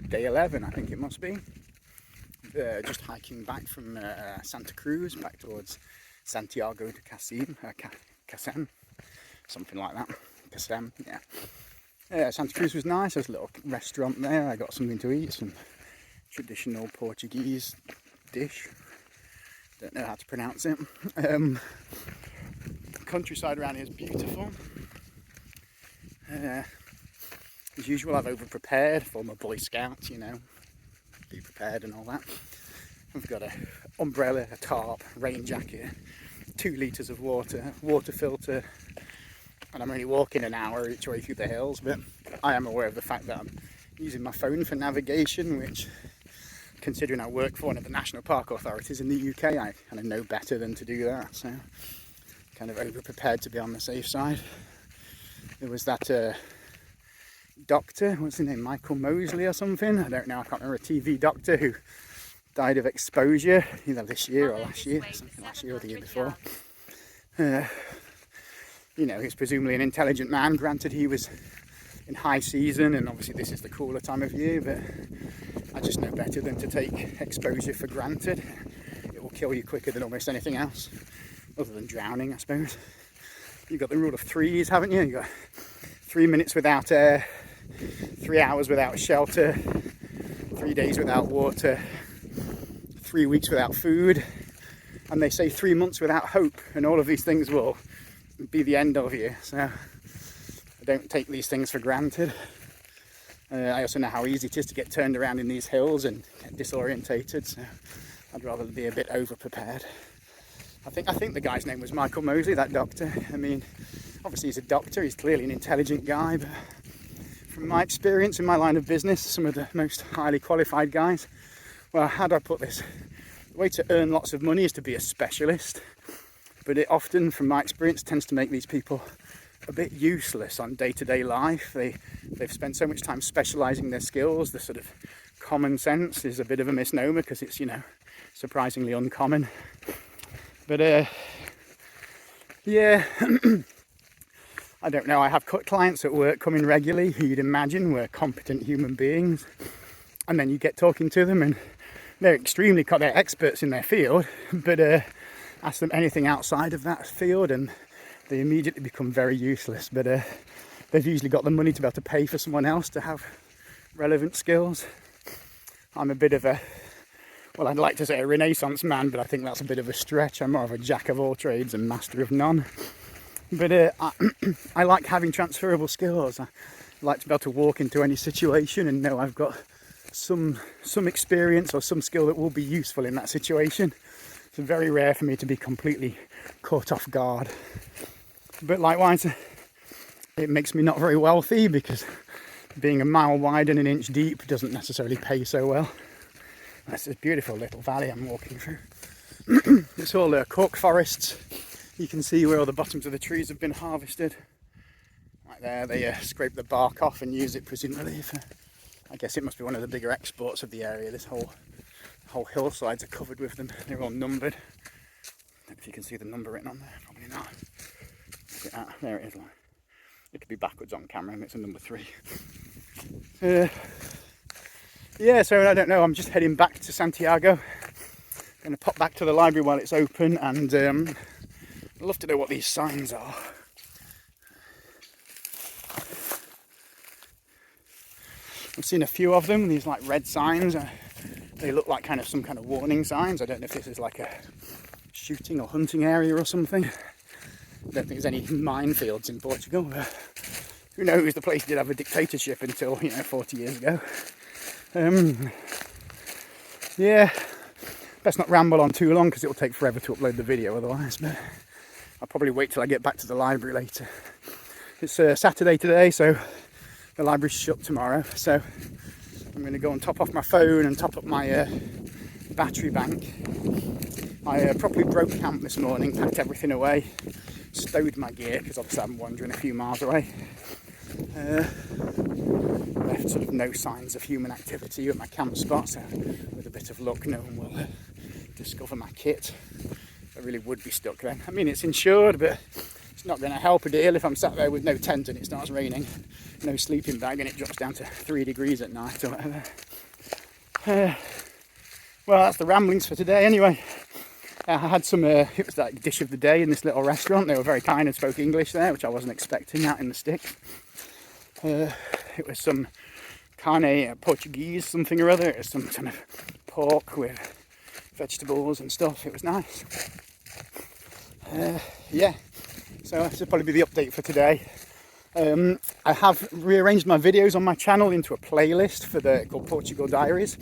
day 11, I think it must be. Just hiking back from Santa Cruz back towards Santiago de Casem, something like that. Casem, yeah. Santa Cruz was nice. There's a little restaurant there. I got something to eat, some traditional Portuguese dish. Don't know how to pronounce it. The countryside around here is beautiful. As usual, I've over-prepared, former Boy Scout, you know, be prepared and all that. I've got an umbrella, a tarp, rain jacket, 2 litres of water, water filter, and I'm only walking an hour each way through the hills, but I am aware of the fact that I'm using my phone for navigation, which, considering I work for one of the national park authorities in the UK, I kind of know better than to do that, so kind of over-prepared to be on the safe side. There was that doctor, what's his name, Michael Mosley or something, I don't know, I can't remember, a TV doctor who died of exposure, either this year or last year, something last year or the year before. You know, he's presumably an intelligent man, granted he was in high season and obviously this is the cooler time of year, but I just know better than to take exposure for granted. It will kill you quicker than almost anything else, other than drowning, I suppose. You've got the rule of threes, haven't you? You've got 3 minutes without air, 3 hours without shelter, 3 days without water, 3 weeks without food, and they say 3 months without hope, and all of these things will be the end of you. So I don't take these things for granted. I also know how easy it is to get turned around in these hills and get disorientated, so I'd rather be a bit over-prepared. I think the guy's name was Michael Mosley, that doctor. I mean, obviously he's a doctor, he's clearly an intelligent guy, but from my experience in my line of business, some of the most highly qualified guys, well, how do I put this? The way to earn lots of money is to be a specialist, but it often, from my experience, tends to make these people a bit useless on day-to-day life. They've spent so much time specialising their skills. The sort of common sense is a bit of a misnomer because it's, you know, surprisingly uncommon. But yeah, I don't know, I have clients at work coming regularly who you'd imagine were competent human beings, and then you get talking to them and they're they're experts in their field, but ask them anything outside of that field and they immediately become very useless. But they've usually got the money to be able to pay for someone else to have relevant skills. I'm a bit of a, well, I'd like to say a Renaissance man, but I think that's a bit of a stretch. I'm more of a jack of all trades and master of none. But I like having transferable skills. I like to be able to walk into any situation and know I've got some experience or some skill that will be useful in that situation. It's very rare for me to be completely caught off guard. But likewise, it makes me not very wealthy because being a mile wide and an inch deep doesn't necessarily pay so well. That's this beautiful little valley I'm walking through. It's all cork forests. You can see where all the bottoms of the trees have been harvested. Right there, they scrape the bark off and use it presumably for, I guess it must be one of the bigger exports of the area. This whole hillsides are covered with them. They're all numbered. I don't know if you can see the number written on there, probably not. Look at that, there it is. It could be backwards on camera and it's a number 3. Yeah, so I don't know, I'm just heading back to Santiago. Going to pop back to the library while it's open, and I'd love to know what these signs are. I've seen a few of them, these like red signs. They look like kind of some kind of warning signs. I don't know if this is like a shooting or hunting area or something. I don't think there's any minefields in Portugal. Who knows, the place did have a dictatorship until, 40 years ago. Yeah, best not ramble on too long because it will take forever to upload the video otherwise, but I'll probably wait till I get back to the library later. It's Saturday today, so the library's shut tomorrow, so I'm going to go and top off my phone and top up my battery bank. I properly broke camp this morning, packed everything away, stowed my gear because obviously I'm wandering a few miles away. Left sort of no signs of human activity at my camp spot, so with a bit of luck no one will discover my kit. I really would be stuck then. I mean, it's insured, but it's not going to help a deal if I'm sat there with no tent and it starts raining. no sleeping bag and it drops down to 3 degrees at night or whatever. Well, that's the ramblings for today anyway. I had some, it was like dish of the day in this little restaurant. They were very kind and spoke English there, which I wasn't expecting out in the sticks. It was some carne Portuguese something or other. It was some kind of pork with vegetables and stuff. It was nice. Yeah, so this will probably be the update for today. I have rearranged my videos on my channel into a playlist called Portugal Diaries,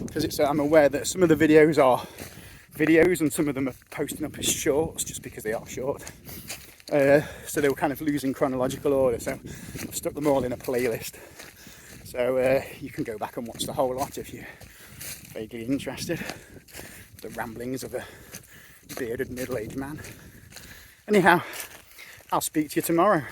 because I'm aware that some of the videos are videos and some of them are posting up as shorts just because they are short. So they were kind of losing chronological order, so I've stuck them all in a playlist. So you can go back and watch the whole lot if you're vaguely interested. The ramblings of a bearded middle-aged man. Anyhow, I'll speak to you tomorrow.